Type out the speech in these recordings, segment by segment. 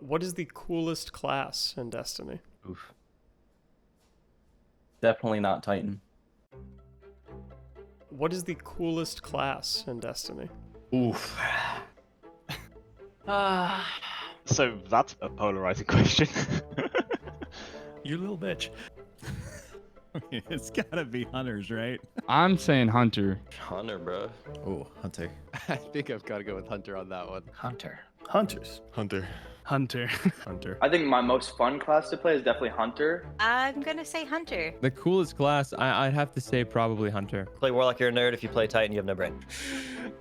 What is the coolest class in Destiny? Oof. Definitely not Titan. What is the coolest class in Destiny? Oof. So that's a polarizing question. You little bitch. It's gotta be hunters, right? I'm saying hunter. Hunter, bro. Oh, Hunter. I think I've got to go with Hunter on that one. Hunter. Hunters. Hunter. Hunter. Hunter. I think my most fun class to play is definitely Hunter. I'm gonna say Hunter. The coolest class, I'd have to say probably Hunter. Play Warlock, you're a nerd. If you play Titan, you have no brain.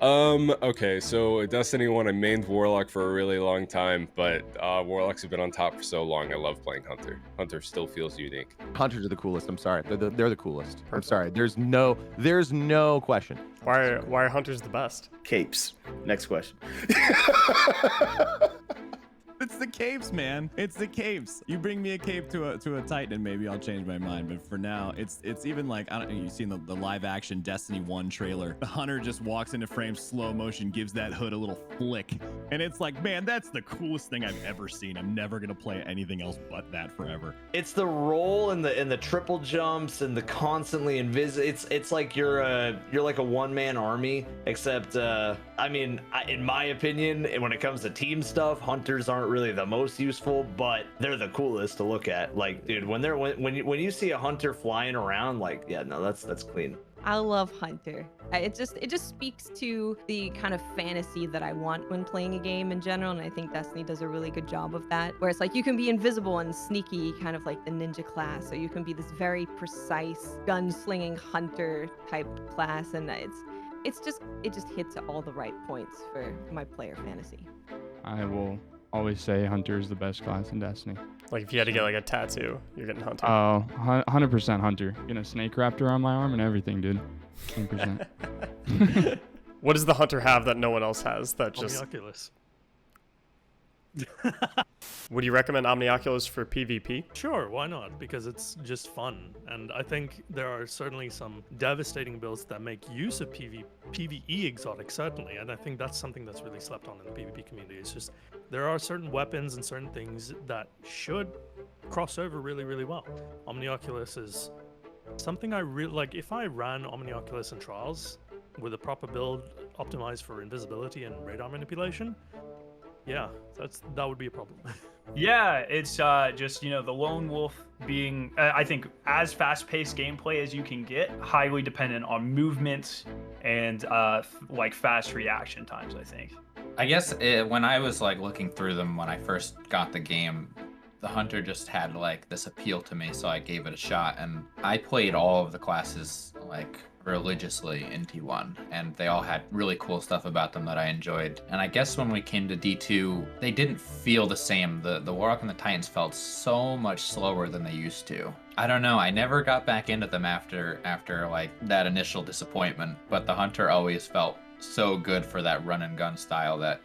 Okay, so Destiny 1, I mained Warlock for a really long time, but Warlocks have been on top for so long, I love playing Hunter. Hunter still feels unique. Hunters are the coolest. I'm sorry. They're the coolest. I'm sorry. There's no question. Why are hunters the best? Capes. Next question. It's the capes, man. It's the capes. You bring me a cape to a Titan, and maybe I'll change my mind. But for now, it's even like, I don't know, you've seen the live action Destiny 1 trailer. The hunter just walks into frame, slow motion, gives that hood a little flick, and it's like, man, that's the coolest thing I've ever seen. I'm never gonna play anything else but that forever. It's the roll and the triple jumps and the constantly It's like you're like a one-man army, except I mean, in my opinion, when it comes to team stuff, hunters aren't really the most useful, but they're the coolest to look at. Like, dude, when you see a hunter flying around, like, yeah, no, that's clean. I love Hunter. It just speaks to the kind of fantasy that I want when playing a game in general, and I think Destiny does a really good job of that, where it's like you can be invisible and sneaky, kind of like the ninja class, or you can be this very precise gunslinging hunter type class, and it just hits at all the right points for my player fantasy. I will always say hunter is the best class in Destiny. Like if you had to get like a tattoo, you're getting hunter. Oh, 100% hunter. Getting a snake raptor on my arm and everything, dude. 100%. What does the hunter have that no one else has? That just Omnioculus. Would you recommend Omnioculus for PvP? Sure, why not? Because it's just fun. And I think there are certainly some devastating builds that make use of PvE exotic, certainly. And I think that's something that's really slept on in the PvP community. It's just, there are certain weapons and certain things that should cross over really, really well. Omnioculus is something I really like. If I ran Omnioculus in Trials with a proper build optimized for invisibility and radar manipulation, yeah, that would be a problem. Yeah, it's just, the lone wolf being, I think, as fast-paced gameplay as you can get, highly dependent on movement and like fast reaction times, I think. I guess when I was like looking through them when I first got the game, the hunter just had like this appeal to me, so I gave it a shot, and I played all of the classes like religiously in T1, and they all had really cool stuff about them that I enjoyed. And I guess when we came to D2, they didn't feel the same. The Warlock and the Titans felt so much slower than they used to. I don't know, I never got back into them after like that initial disappointment, but the hunter always felt so good for that run and gun style that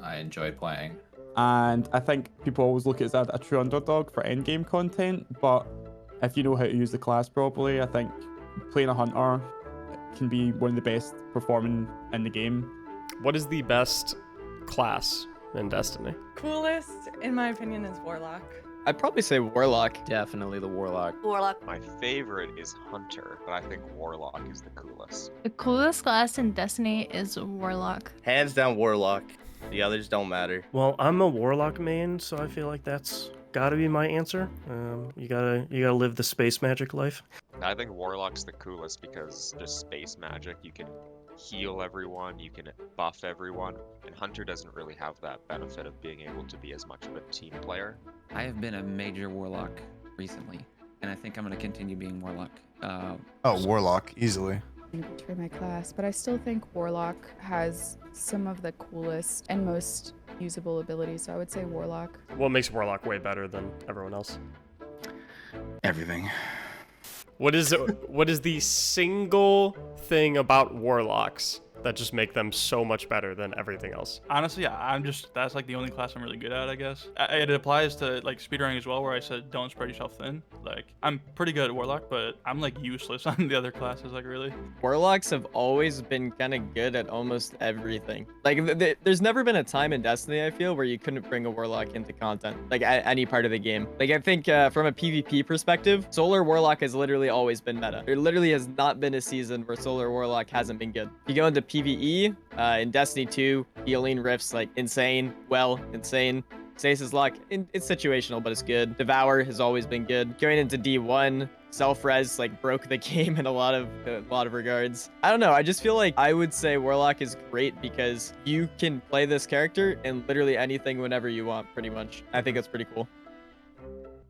I enjoyed playing. And I think people always look at it as a true underdog for endgame content, but if you know how to use the class properly, I think playing a hunter can be one of the best performing in the game. What is the best class in Destiny? Coolest, in my opinion, is Warlock. I'd probably say Warlock. Definitely the Warlock. Warlock. My favorite is Hunter, but I think Warlock is the coolest. The coolest class in Destiny is Warlock. Hands down Warlock. The others don't matter. Well, I'm a Warlock main, so I feel like that's gotta be my answer. You gotta live the space magic life. I think Warlock's the coolest because just space magic, you can heal everyone, you can buff everyone, and Hunter doesn't really have that benefit of being able to be as much of a team player. I have been a major Warlock recently, and I think I'm going to continue being Warlock. Warlock, easily. Betray my class, but I still think Warlock has some of the coolest and most usable abilities, so I would say Warlock. What makes Warlock way better than everyone else? Everything. What is the single thing about Warlocks that just make them so much better than everything else? Honestly, that's like the only class I'm really good at, I guess. It applies to like speedrunning as well, where I said don't spread yourself thin. Like, I'm pretty good at Warlock, but I'm like useless on the other classes, like really. Warlocks have always been kind of good at almost everything. Like, there's never been a time in Destiny, I feel, where you couldn't bring a Warlock into content, like at any part of the game. Like, I think from a PvP perspective, Solar Warlock has literally always been meta. There literally has not been a season where Solar Warlock hasn't been good. If you go into PvE, in Destiny 2, healing Rift's like insane. Insane. Stasis Lock, it's situational, but it's good. Devour has always been good. Going into D1, self-res like broke the game in a lot of regards. I don't know, I just feel like I would say Warlock is great because you can play this character in literally anything whenever you want, pretty much. I think that's pretty cool.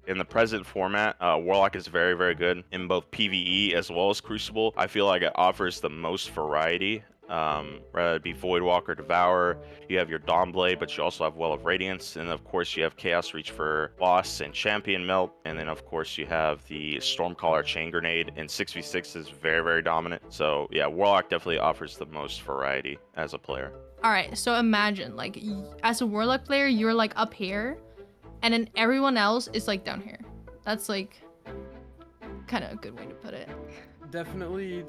In the present format, Warlock is very, very good in both PvE as well as Crucible. I feel like it offers the most variety. Whether it be Voidwalker, Devourer, you have your Dawnblade, but you also have Well of Radiance, and of course you have Chaos Reach for Boss and Champion Melt, and then of course you have the Stormcaller Chain Grenade, and 6v6 is very, very dominant. So yeah, Warlock definitely offers the most variety as a player. All right, so imagine like as a Warlock player, you're like up here, and then everyone else is like down here. That's like kind of a good way to put it. Definitely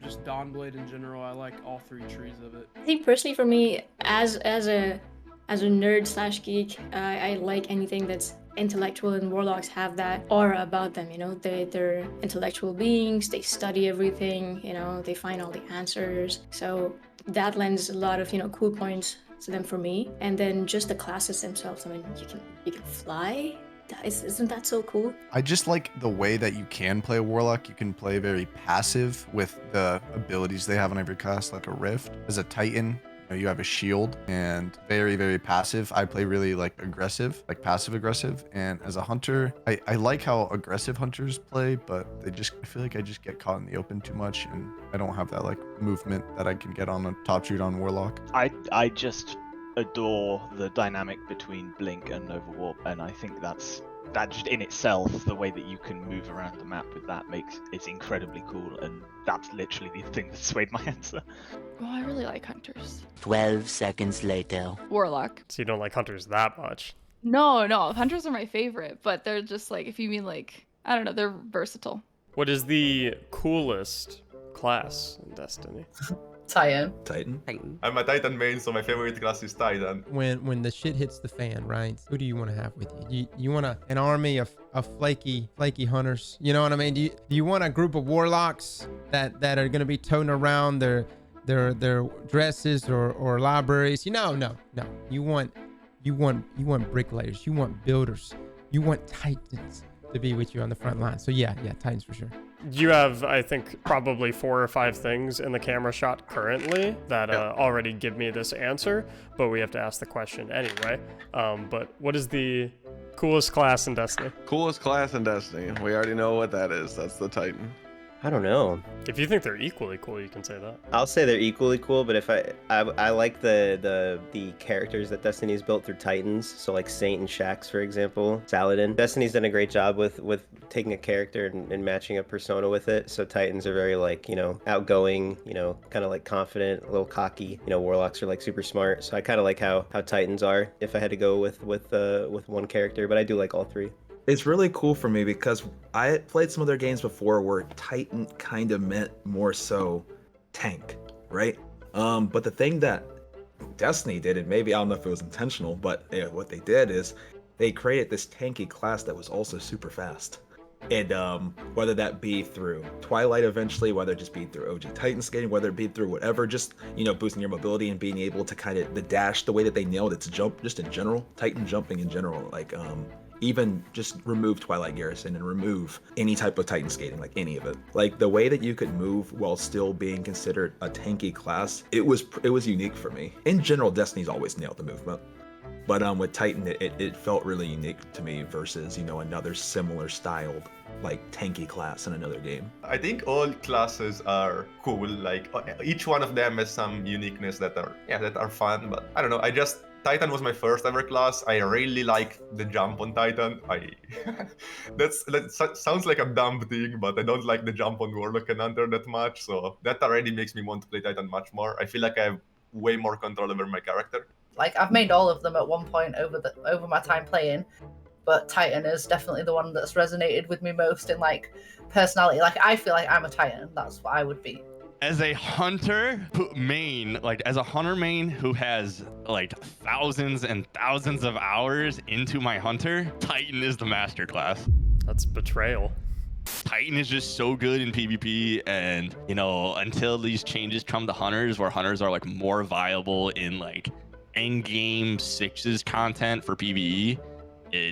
just Dawnblade in general. I like all three trees of it. I think personally for me, as a nerd / geek, I like anything that's intellectual, and Warlocks have that aura about them. You know, they're intellectual beings. They study everything. You know, they find all the answers. So that lends a lot of cool points to them for me. And then just the classes themselves. I mean, you can fly. Isn't that so cool? I just like the way that you can play a Warlock. You can play very passive with the abilities they have on every class, like a Rift. As a Titan, you have a shield, and very, very passive. I play really like aggressive, like passive aggressive. And as a hunter, I like how aggressive hunters play, but I feel like I just get caught in the open too much, and I don't have that like movement that I can get on a top shoot on Warlock. I just adore the dynamic between Blink and Nova Warp, and I think that just in itself, the way that you can move around the map with that it's incredibly cool, and that's literally the thing that swayed my answer. Well, I really like hunters. 12 seconds later. Warlock. So you don't like hunters that much? No, hunters are my favorite, but they're just like, if you mean like, I don't know, they're versatile. What is the coolest class in Destiny? Titan. I'm a Titan main, so my favorite class is Titan. When the shit hits the fan, right? Who do you want to have with you? You want an army of flaky hunters? You know what I mean? Do you want a group of warlocks that are gonna be toting around their dresses or libraries? No. You want bricklayers. You want builders. You want Titans to be with you on the front line. So yeah, Titans for sure. You have, I think, probably 4 or 5 things in the camera shot currently that already give me this answer, but we have to ask the question anyway. But what is the coolest class in Destiny? Coolest class in Destiny. We already know what that is. That's the Titan. I don't know. If you think they're equally cool, you can say that. I'll say they're equally cool, but if I like the characters that Destiny's built through Titans, so like Saint and Shaxx, for example, Saladin. Destiny's done a great job with taking a character and matching a persona with it. So Titans are very like, outgoing, kind of like confident, a little cocky. Warlocks are like super smart. So I kind of like how Titans are if I had to go with one character, but I do like all 3. It's really cool for me because I played some of their games before where Titan kind of meant more so tank, right? But the thing that Destiny did, and maybe I don't know if it was intentional, but what they did is they created this tanky class that was also super fast. And whether that be through Twilight eventually, whether it just be through OG Titan skating, whether it be through whatever, just, boosting your mobility and being able to kind of the dash, the way that they nailed it to jump, just in general, Titan jumping in general, like, even just remove Twilight Garrison and remove any type of Titan skating, like any of it. Like the way that you could move while still being considered a tanky class, it was unique for me. In general, Destiny's always nailed the movement. But with Titan, it felt really unique to me versus, another similar styled, like tanky class in another game. I think all classes are cool. Like each one of them has some uniqueness that are fun. But I don't know. I just Titan was my first ever class. I really like the jump on Titan. That sounds like a dumb thing, but I don't like the jump on Warlock and Hunter that much. So that already makes me want to play Titan much more. I feel like I have way more control over my character. Like I've made all of them at one point over my time playing, but Titan is definitely the one that's resonated with me most in like personality. Like I feel like I'm a Titan. That's what I would be. As a hunter main, like as a hunter main who has like thousands and thousands of hours into my hunter, Titan is the master class. That's betrayal. Titan is just so good in PvP, and you know, until these changes come to hunters, where hunters are like more viable in like end game sixes content for PvE,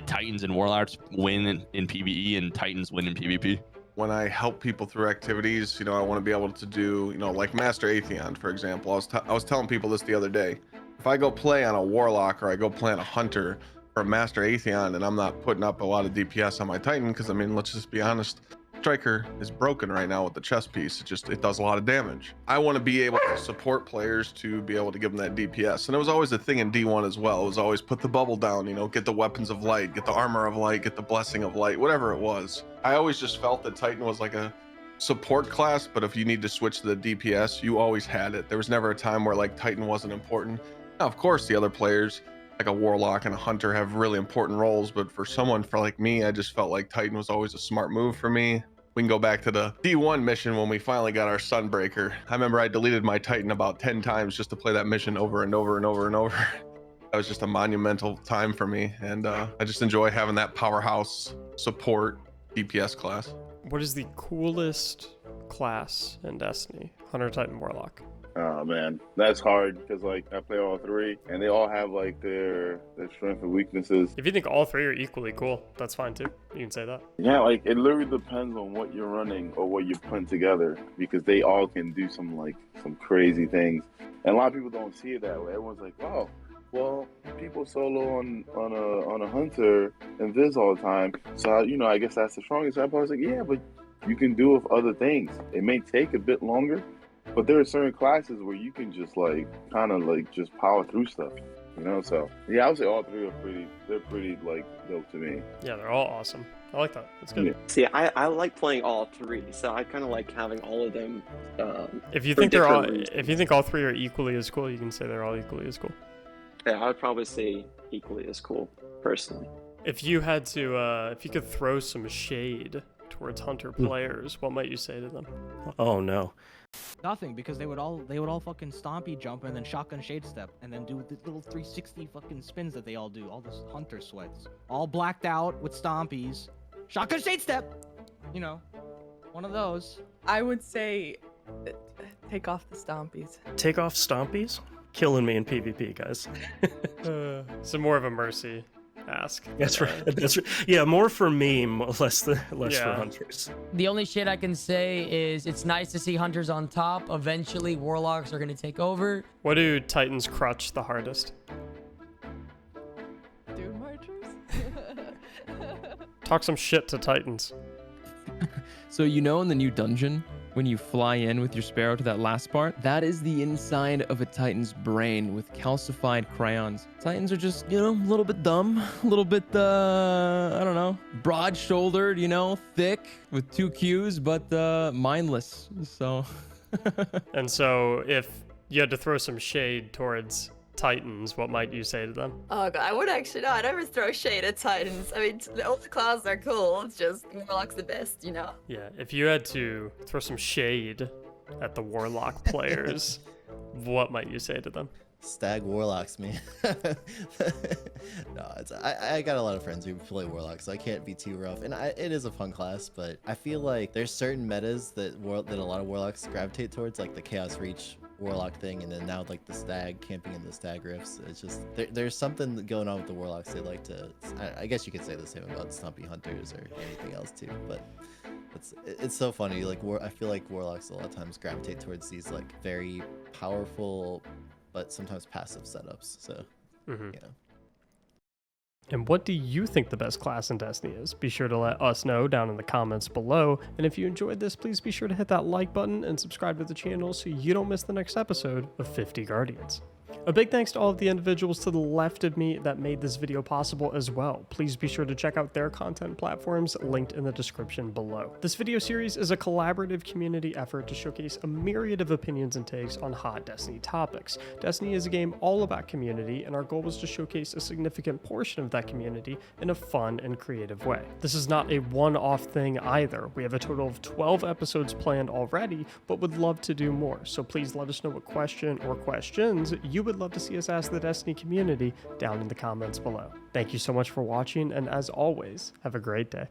Titans and Warlocks win in PvE and Titans win in PvP. When I help people through activities, you know, I want to be able to do, you know, like Master Atheon, for example. I was telling people this the other day. If I go play on a Warlock or I go play on a Hunter or a Master Atheon and I'm not putting up a lot of DPS on my Titan, because I mean, let's just be honest, Striker is broken right now with the chest piece. It does a lot of damage. I want to be able to support players to be able to give them that DPS. And it was always a thing in D1 as well. It was always put the bubble down, you know, get the weapons of light, get the armor of light, get the blessing of light, whatever it was. I always just felt that Titan was like a support class, but if you need to switch to the DPS, you always had it. There was never a time where like Titan wasn't important. Now, of course, the other players like a Warlock and a Hunter have really important roles, but for someone like me, I just felt like Titan was always a smart move for me. We can go back to the D1 mission when we finally got our Sunbreaker. I remember I deleted my Titan about 10 times just to play that mission over and over and over and over. That was just a monumental time for me, and I just enjoy having that powerhouse support DPS class. What is the coolest class in Destiny? Hunter, Titan, Warlock. Oh man, that's hard because like I play all three and they all have like their strengths and weaknesses. If you think all three are equally cool, that's fine too. You can say that. Yeah, like it literally depends on what you're running or what you're putting together, because they all can do some crazy things. And a lot of people don't see it that way. Everyone's like, oh, well, people solo on a Hunter and Viz all the time, so you know, I guess that's the strongest. I was like, yeah, but you can do it with other things. It may take a bit longer, but there are certain classes where you can just just power through stuff, you know. So yeah, I would say all three are pretty like dope to me. Yeah, they're all awesome. I like that. That's good. Yeah. See, I like playing all three, so I kind of like having all of them. If you think if you think all three are equally as cool, you can say they're all equally as cool. Yeah, I would probably say equally as cool, personally. If you had to, if you could throw some shade towards Hunter players, what might you say to them? Oh no. Nothing, because they would all fucking stompy jump and then shotgun shade step and then do the little 360 fucking spins that they all do. All this Hunter sweats, all blacked out with stompies, shotgun shade step. You know, one of those. I would say, take off the stompies. Take off stompies? Killing me in PvP, guys. So more of a mercy ask. That's right. That's right. Yeah, more for meme, less for hunters. The only shit I can say is it's nice to see hunters on top. Eventually, warlocks are gonna take over. What do Titans crutch the hardest? Dude marchers. Talk some shit to Titans. So you know in the new dungeon, when you fly in with your Sparrow to that last part, that is the inside of a Titan's brain with calcified crayons. Titans are just, you know, a little bit dumb, a little bit, I don't know, broad-shouldered, you know, thick with 2 Qs, but mindless, so. And so if you had to throw some shade towards Titans, what might you say to them? Oh god, I would actually I never throw shade at Titans. I mean, all the classes are cool. It's just Warlock's the best, you know. Yeah, if you had to throw some shade at the Warlock players, what might you say to them? Stag Warlocks, man. No, I got a lot of friends who play Warlocks, so I can't be too rough. And it is a fun class, but I feel like there's certain metas that a lot of Warlocks gravitate towards, like the Chaos Reach Warlock thing, and then now like the Stag, camping in the Stag rifts. It's just there's something going on with the Warlocks. They like to, I guess you could say the same about Stompy Hunters or anything else too, but it's so funny. Like I feel like Warlocks a lot of times gravitate towards these like very powerful but sometimes passive setups. So you know. And what do you think the best class in Destiny is? Be sure to let us know down in the comments below. And if you enjoyed this, please be sure to hit that like button and subscribe to the channel so you don't miss the next episode of 50 Guardians. A big thanks to all of the individuals to the left of me that made this video possible as well. Please be sure to check out their content platforms linked in the description below. This video series is a collaborative community effort to showcase a myriad of opinions and takes on hot Destiny topics. Destiny is a game all about community, and our goal was to showcase a significant portion of that community in a fun and creative way. This is not a one-off thing either. We have a total of 12 episodes planned already, but would love to do more. So please let us know what question or questions you would love to see us ask the Destiny community down in the comments below. Thank you so much for watching, and as always, have a great day.